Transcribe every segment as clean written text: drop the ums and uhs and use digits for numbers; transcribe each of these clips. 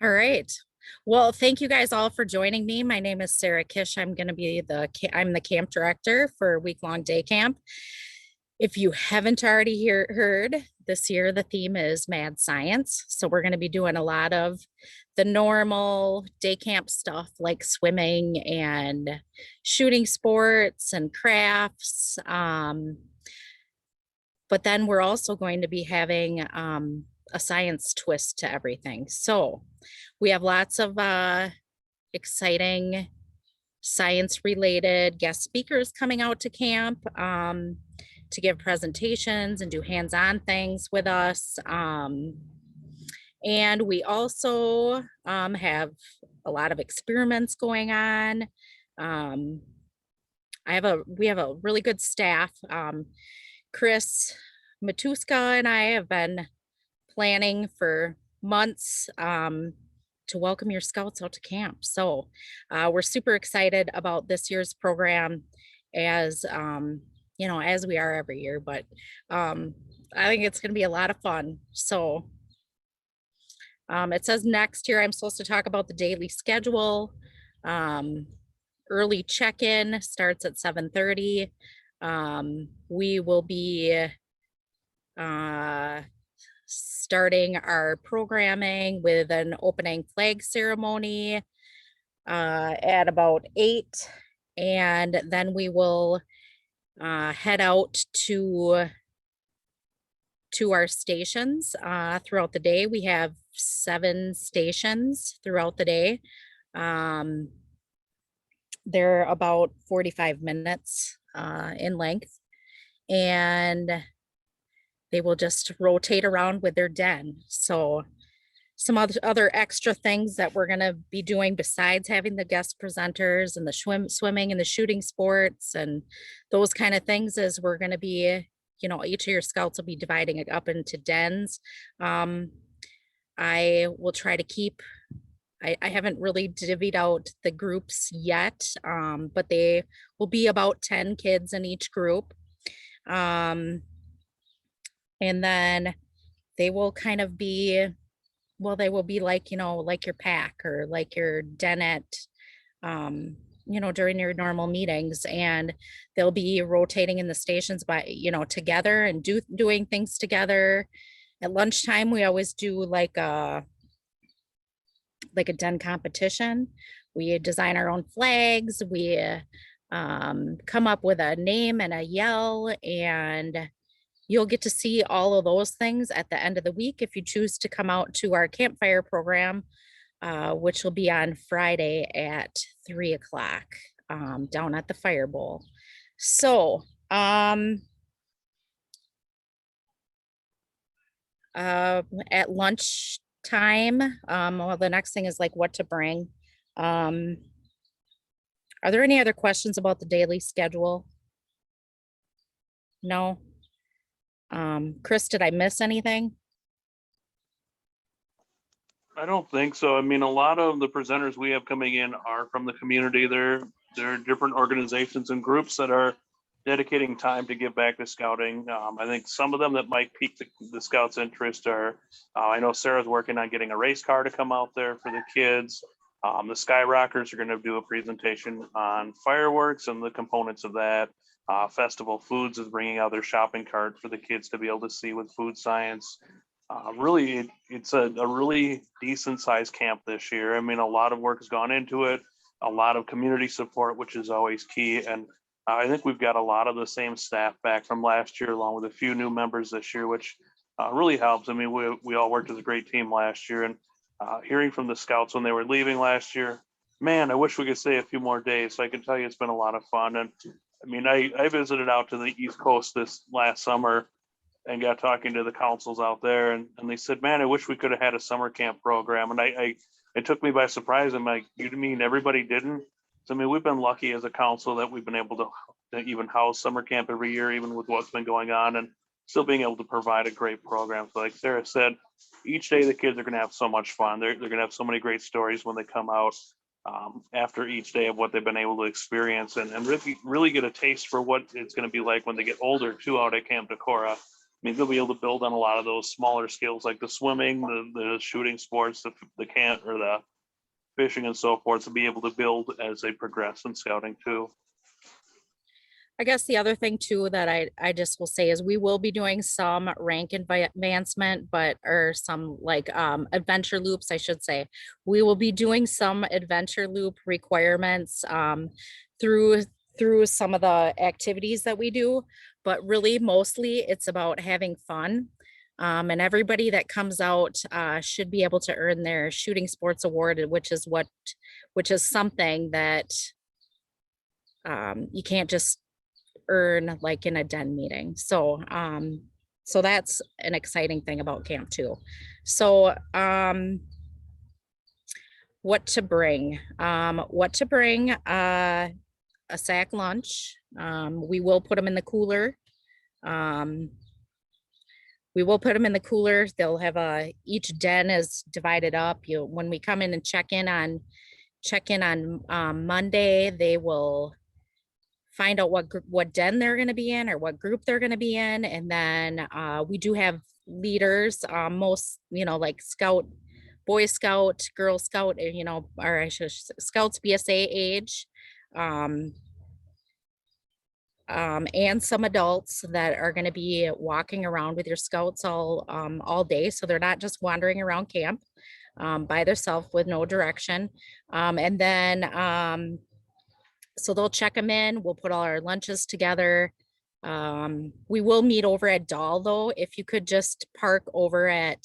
All right. Well, thank you guys all for joining me. My name is Sarah Kish. I'm going to be I'm the camp director for week-long day camp. If you haven't already heard, this year the theme is mad science. So we're going to be doing a lot of the normal day camp stuff like swimming and shooting sports and crafts. But then we're also going to be having a science twist to everything. So we have lots of exciting science related guest speakers coming out to camp to give presentations and do hands on things with us. And we also have a lot of experiments going on. Um, we have a really good staff. Chris Matuska and I have been planning for months to welcome your scouts out to camp. So we're super excited about this year's program as as we are every year, but I think it's going to be a lot of fun. So it says next here I'm supposed to talk about the daily schedule. Um, Early check-in starts at 7:30. We will be starting our programming with an opening flag ceremony at about 8. And then we will head out to our stations throughout the day. We have 7 stations throughout the day. They're about 45 minutes in length. And they will just rotate around with their den. So some other extra things that we're going to be doing besides having the guest presenters and the swimming and the shooting sports and those kind of things is we're going to be, each of your scouts will be dividing it up into dens. I will try to keep, I haven't really divvied out the groups yet, but they will be about 10 kids in each group. And then they will kind of be, they will be like, like your pack or like your denette, during your normal meetings. And they'll be rotating in the stations by, together and doing things together. At lunchtime, we always do like a den competition. We design our own flags. We come up with a name and a yell, and you'll get to see all of those things at the end of the week if you choose to come out to our campfire program, which will be on Friday at 3 o'clock down at the Fire Bowl. So at lunchtime, the next thing is like what to bring. Are there any other questions about the daily schedule? No. Chris, did I miss anything? I don't think so. I mean, a lot of the presenters we have coming in are from the community. They're different organizations and groups that are dedicating time to give back to scouting. I think some of them that might pique the scouts' interest are, I know Sarah's working on getting a race car to come out there for the kids. The Skyrockers are going to do a presentation on fireworks and the components of that. Festival Foods is bringing out their shopping cart for the kids to be able to see with food science. Really, it's a really decent sized camp this year. I mean, a lot of work has gone into it, a lot of community support, which is always key. And I think we've got a lot of the same staff back from last year, along with a few new members this year, which really helps. I mean, we all worked as a great team last year, and hearing from the scouts when they were leaving last year, man, I wish we could stay a few more days. So I can tell you it's been a lot of fun. And I mean, I visited out to the East Coast this last summer and got talking to the councils out there, and they said, man, I wish we could have had a summer camp program. And it took me by surprise. I'm like, you mean everybody didn't? So, I mean, we've been lucky as a council that we've been able to even house summer camp every year, even with what's been going on, and still being able to provide a great program. So like Sarah said, each day the kids are going to have so much fun. They're going to have so many great stories when they come out after each day of what they've been able to experience, and really get a taste for what it's going to be like when they get older too out at Camp Decorah. mean, they'll be able to build on a lot of those smaller skills like the swimming, the shooting sports, the can or the fishing and so forth, to be able to build as they progress in scouting too. I guess the other thing too that I just will say is we will be doing some rank advancement, but or some like adventure loops, I should say. We will be doing some adventure loop requirements through through some of the activities that we do, but really mostly it's about having fun. And everybody that comes out should be able to earn their shooting sports award, which is something that you can't just earn like in a den meeting. So that's an exciting thing about camp too. So what to bring? A sack lunch. We will put them in the cooler. Um, we will put them in the cooler. They'll have each den is divided up. When we come in and check in on Monday, they will find out what den they're going to be in or what group they're going to be in. And then we do have leaders, most, like Scout, Boy Scout, Girl Scout, or I should Scouts BSA age, and some adults that are going to be walking around with your scouts all day. So they're not just wandering around camp by themselves with no direction. And then so they'll check them in. We'll put all our lunches together. We will meet over at Dahl though. If you could just park over in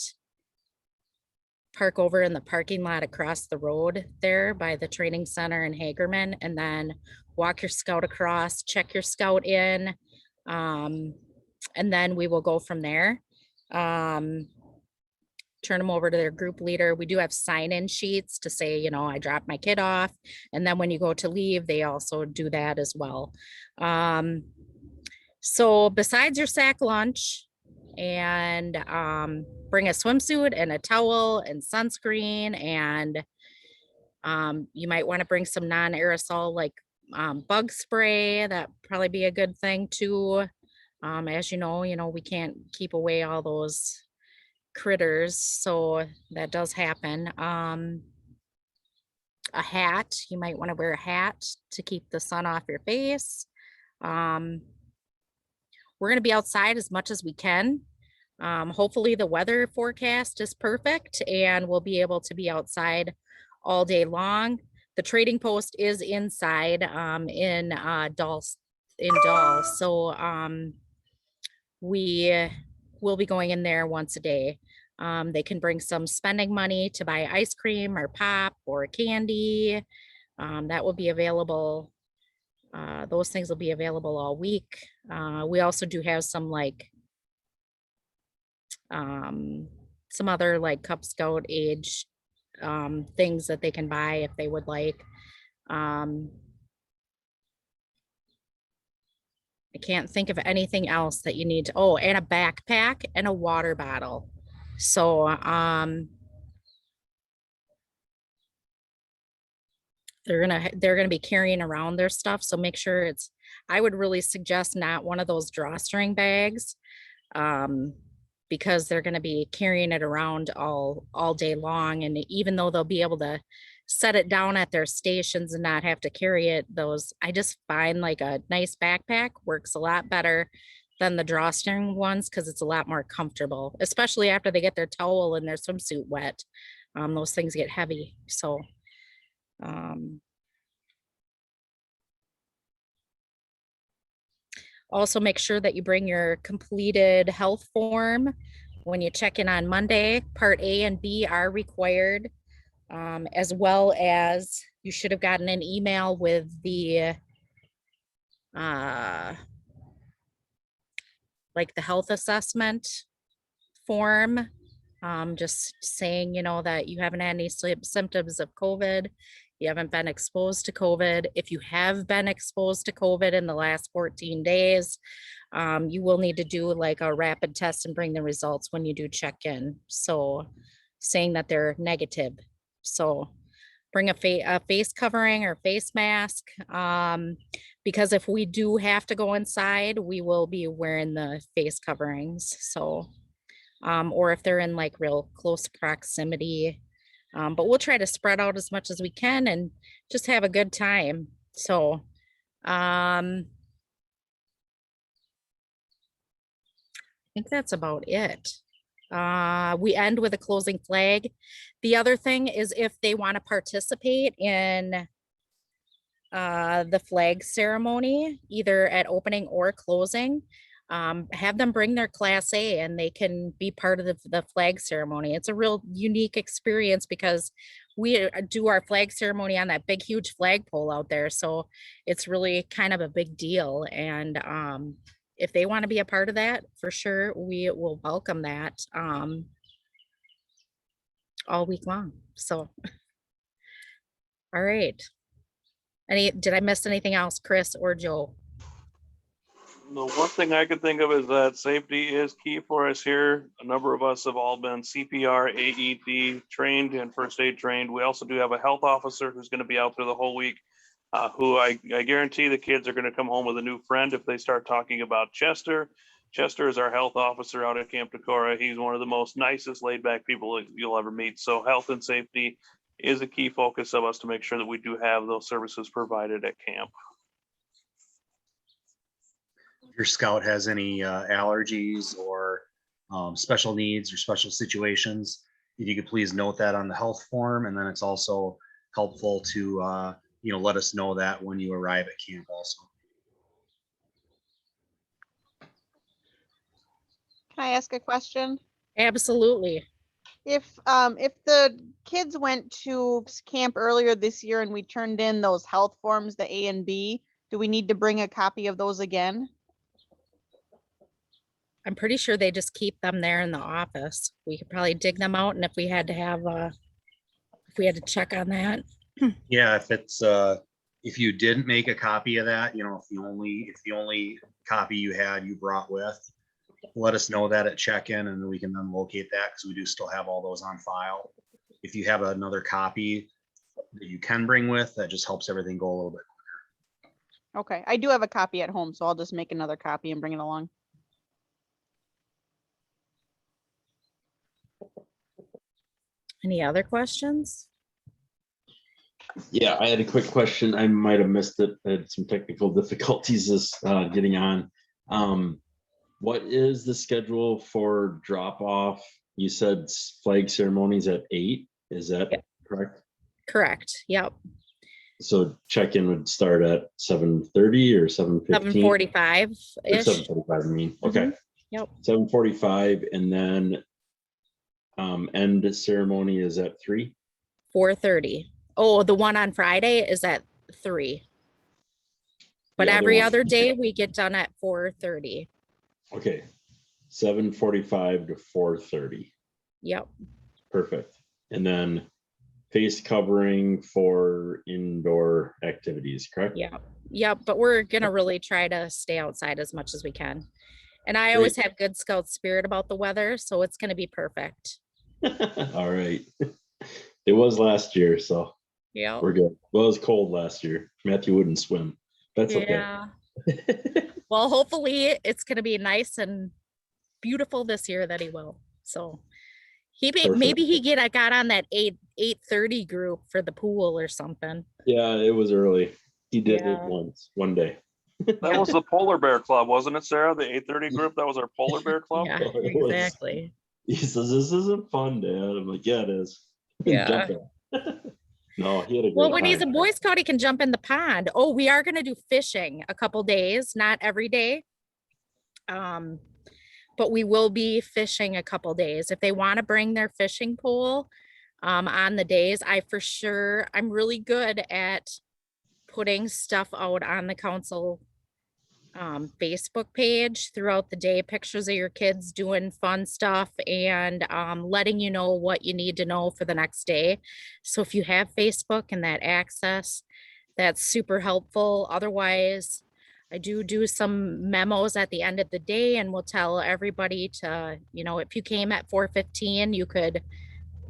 the parking lot across the road there by the training center in Hagerman, and then walk your scout across, check your scout in. And then we will go from there. Turn them over to their group leader. We do have sign-in sheets to say, I dropped my kid off. And then when you go to leave, they also do that as well. So besides your sack lunch and bring a swimsuit and a towel and sunscreen, and you might want to bring some non-aerosol like bug spray. That probably be a good thing too. As you know, we can't keep away all those critters, so that does happen. A hat, you might want to wear a hat to keep the sun off your face. We're going to be outside as much as we can. Hopefully the weather forecast is perfect and we'll be able to be outside all day long. The trading post is inside in Dahl. So we will be going in there once a day. They can bring some spending money to buy ice cream or pop or candy. That will be available. Those things will be available all week. We also do have some some other like Cub Scout age things that they can buy if they would like. I can't think of anything else that you need to, oh, and a backpack and a water bottle. So they're gonna be carrying around their stuff. So make sure I would really suggest not one of those drawstring bags, because they're gonna be carrying it around all day long. And even though they'll be able to set it down at their stations and not have to carry it, I just find like a nice backpack works a lot better than the drawstring ones because it's a lot more comfortable, especially after they get their towel and their swimsuit wet. Those things get heavy. So also make sure that you bring your completed health form when you check in on Monday. Part A and B are required. As well as you should have gotten an email with the like the health assessment form, just saying, that you haven't had any symptoms of COVID, you haven't been exposed to COVID. If you have been exposed to COVID in the last 14 days, you will need to do like a rapid test and bring the results when you do check in. So saying that they're negative. So bring a face covering or face mask. Because if we do have to go inside, we will be wearing the face coverings. So, or if they're in like real close proximity. But we'll try to spread out as much as we can and just have a good time. So, I think that's about it. We end with a closing flag. The other thing is if they want to participate in the flag ceremony, either at opening or closing, have them bring their Class A and they can be part of the flag ceremony. It's a real unique experience because we do our flag ceremony on that big, huge flagpole out there. So it's really kind of a big deal. And if they want to be a part of that, for sure, we will welcome that all week long. So, all right. Did I miss anything else, Chris or Joe? The one thing I could think of is that safety is key for us here. A number of us have all been CPR, AED trained and first aid trained. We also do have a health officer who's going to be out there the whole week, who I guarantee the kids are going to come home with a new friend if they start talking about Chester. Chester is our health officer out at Camp Decorah. He's one of the most nicest, laid back people you'll ever meet. So health and safety is a key focus of us to make sure that we do have those services provided at camp. Your scout has any allergies or special needs or special situations, if you could please note that on the health form. And then it's also helpful to let us know that when you arrive at camp also. Can I ask a question? Absolutely. If the kids went to camp earlier this year and we turned in those health forms, the A and B, do we need to bring a copy of those again? I'm pretty sure they just keep them there in the office. We could probably dig them out, and if we had to have if we had to check on that. Yeah, if you didn't make a copy of that, if the only copy you brought with, let us know that at check-in, and we can then locate that because we do still have all those on file. If you have another copy that you can bring with, that just helps everything go a little bit quicker. Okay, I do have a copy at home, so I'll just make another copy and bring it along. Any other questions? Yeah, I had a quick question. I might have missed it. I had some technical difficulties getting on. What is the schedule for drop off? You said flag ceremonies at 8. Is that correct? Correct. Yep. So check-in would start at 7:30 or 7:15? 7:45 ish. 7:45. I mean, okay. Yep. 7:45, and then end ceremony is at 3. 4:30. Oh, the one on Friday is at 3. But The other every one. other day we get done at 4:30. Okay. 7:45 to 4:30. Yep. Perfect. And then face covering for indoor activities, correct? Yeah. Yep. But we're gonna really try to stay outside as much as we can. And I Great. always have good scout spirit about the weather, so it's gonna be perfect. All right. It was last year, so Yeah. we're good. Well, it was cold last year. Matthew wouldn't swim. That's okay. Yeah. Well, hopefully it's gonna be nice and beautiful this year that he will. So maybe he got on that 8:30 group for the pool or something. Yeah, it was early. He did Yeah. it one day. That was the Polar Bear Club, wasn't it, Sarah? The 8:30 group, that was our Polar Bear Club? Yeah, Oh, it was. exactly. He says, "This isn't fun, Dad." I'm like, "Yeah, it is." Yeah. Jump in. No, he had a great Well, when he's a time. Boy Scout, he can jump in the pond. Oh, we are gonna do fishing a couple days, not every day. But we will be fishing a couple days. If they want to bring their fishing pole on the days, I'm really good at putting stuff out on the council Facebook page throughout the day, pictures of your kids doing fun stuff and letting you know what you need to know for the next day. So if you have Facebook and that access, that's super helpful. Otherwise, I do some memos at the end of the day and we'll tell everybody to, if you came at 4:15, you could,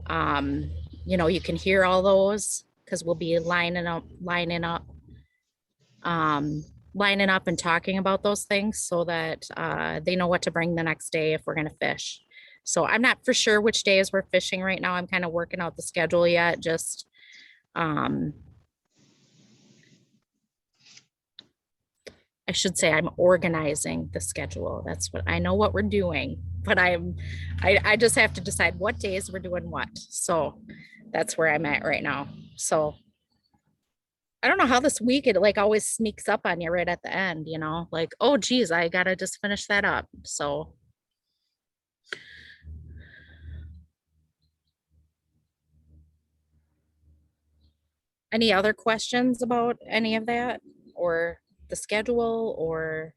you can hear all those because we'll be lining up and talking about those things so that they know what to bring the next day if we're going to fish. So I'm not for sure which days we're fishing right now. I'm kind of working out the schedule yet. Just I should say I'm organizing the schedule. That's what I know what we're doing, but I just have to decide what days we're doing what. So that's where I'm at right now. So I don't know how this week it like always sneaks up on you right at the end, you know, like, oh geez, I gotta just finish that up. So any other questions about any of that or the schedule or?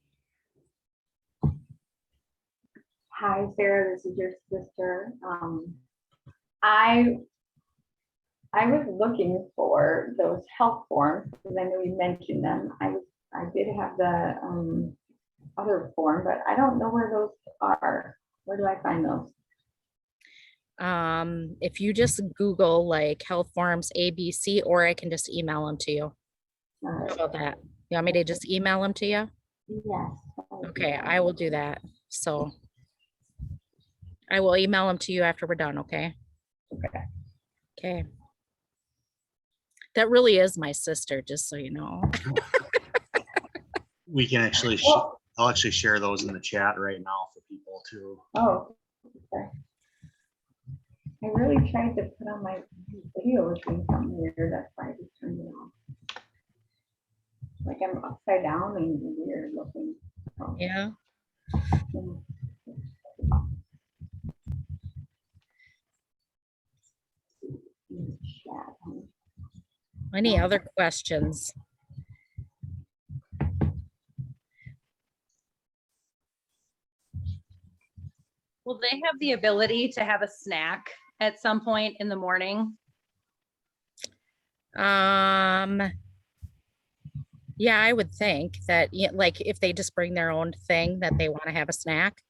Hi, Sarah, this is your sister. I was looking for those health forms because I know you mentioned them. I did have the other form, but I don't know where those are. Where do I find those? If you just Google like health forms ABC, or I can just email them to you. How about that? You want me to just email them to you? Yes. Okay, I will do that. So I will email them to you after we're done, okay? Okay. Okay. That really is my sister, just so you know. We can actually, Well, I'll actually share those in the chat right now for people too. oh, okay. I really tried to put on my video was doing something weird. That's why I just turned it off. Like I'm upside down and weird looking. Oh, Yeah. mm. Chat, huh? Any other questions? Will they have the ability to have a snack at some point in the morning? Yeah, I would think that, like, if they just bring their own thing that they want to have a snack,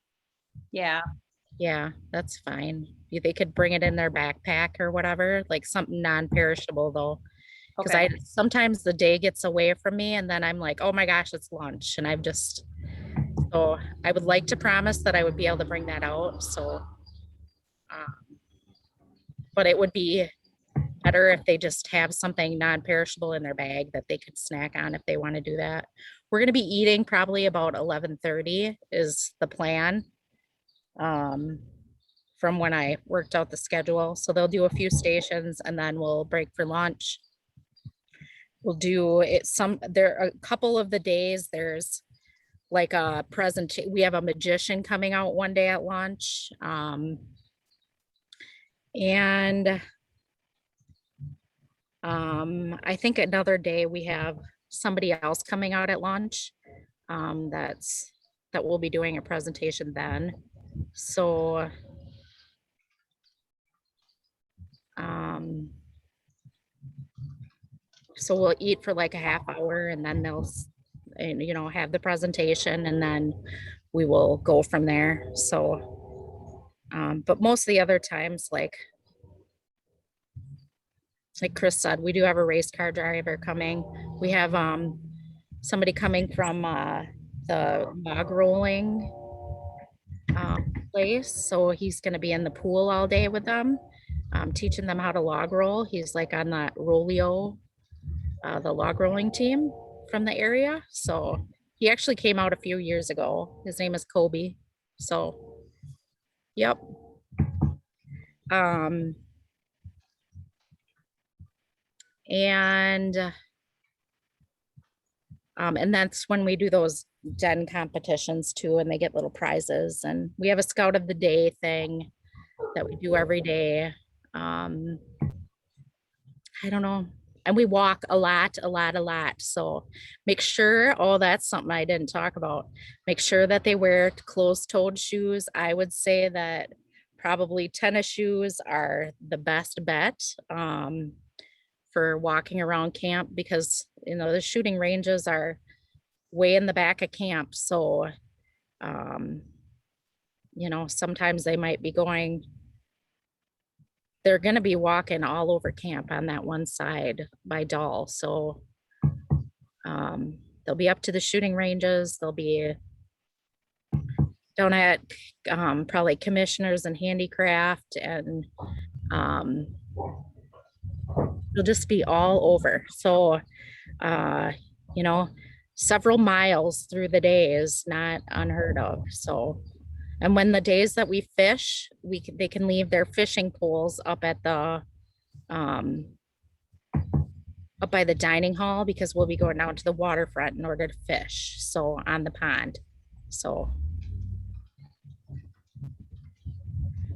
Yeah, yeah, that's fine. They could bring it in their backpack or whatever, like something non-perishable though. Because okay. sometimes the day gets away from me and then I'm like, oh my gosh, it's lunch. And so I would like to promise that I would be able to bring that out. So, but it would be better if they just have something non-perishable in their bag that they could snack on if they want to do that. We're going to be eating probably about 11:30 is the plan. From when I worked out the schedule. So they'll do a few stations and then we'll break for lunch. We'll do it there are a couple of the days there's like a presentation. We have a magician coming out one day at lunch. And I think another day we have somebody else coming out at lunch. That we'll be doing a presentation then. So so we'll eat for like a half hour and then they'll have the presentation and then we will go from there. So but most of the other times, like Chris said, we do have a race car driver coming. We have somebody coming from the log rolling place, so he's going to be in the pool all day with them, teaching them how to log roll. He's like on that Rolio, the log rolling team from the area. So he actually came out a few years ago. His name is Kobe. So, yep. And that's when we do those den competitions too, and they get little prizes. And we have a scout of the day thing that we do every day. I don't know. And we walk a lot. So make sure, oh, that's something I didn't talk about. Make sure that they wear closed-toed shoes. I would say that probably tennis shoes are the best bet for walking around camp because, the shooting ranges are way in the back of camp. So, sometimes they might be going they're gonna be walking all over camp on that one side by Dull, so they'll be up to the shooting ranges, they'll be down at probably Commissioners and Handicraft, and they'll just be all over. So you know, several miles through the day is not unheard of. So, and when the days that we fish, they can leave their fishing poles up at the up by the dining hall, because we'll be going down to the waterfront in order to fish. So on the pond. So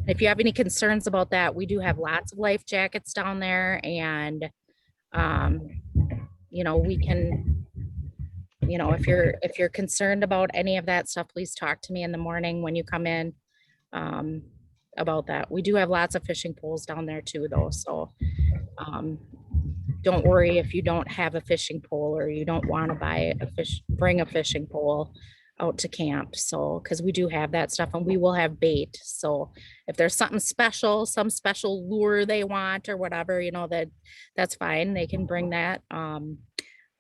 if you have any concerns about that, we do have lots of life jackets down there, and you know, we can, you know, if you're concerned about any of that stuff, please talk to me in the morning when you come in about that. We do have lots of fishing poles down there too, though. So don't worry if you don't have a fishing pole or you don't want to bring a fishing pole out to camp. So, because we do have that stuff, and we will have bait. So if there's something special, some special lure they want or whatever, you know, that's fine. They can bring that.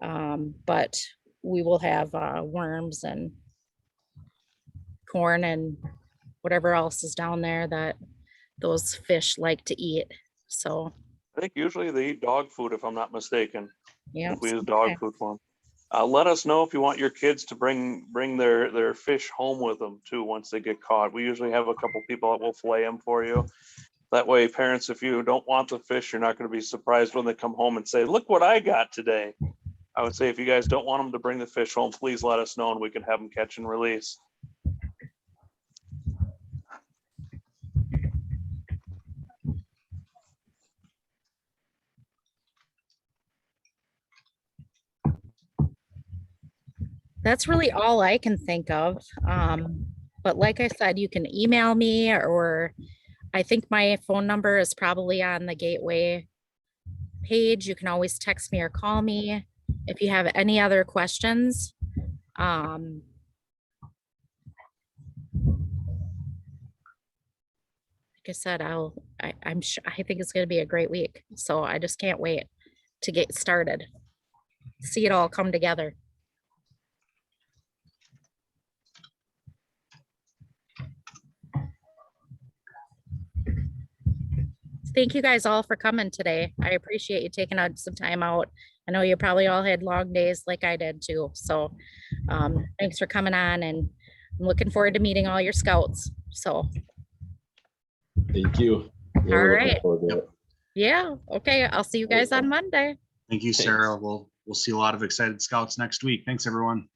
But we will have worms and corn and whatever else is down there that those fish like to eat. So I think usually they eat dog food, if I'm not mistaken. yeah, If we use dog food for them. Let us know if you want your kids to bring their fish home with them too once they get caught. We usually have a couple people that will fillet them for you. That way, parents, if you don't want the fish, you're not going to be surprised when they come home and say, "Look what I got today." I would say if you guys don't want them to bring the fish home, please let us know and we can have them catch and release. that's really all I can think of. But like I said, you can email me, or I think my phone number is probably on the Gateway page. You can always text me or call me if you have any other questions. Like I said, I'm sure, I think it's going to be a great week. So I just can't wait to get started, see it all come together. Thank you guys all for coming today. I appreciate you taking out some time out. I know you probably all had long days like I did too. So thanks for coming on, and I'm looking forward to meeting all your scouts. So Thank you. Yeah, all we're looking right. forward to it. Yeah. Okay. I'll see you guys on Monday. Thank you, Sarah. We'll see a lot of excited scouts next week. Thanks, everyone.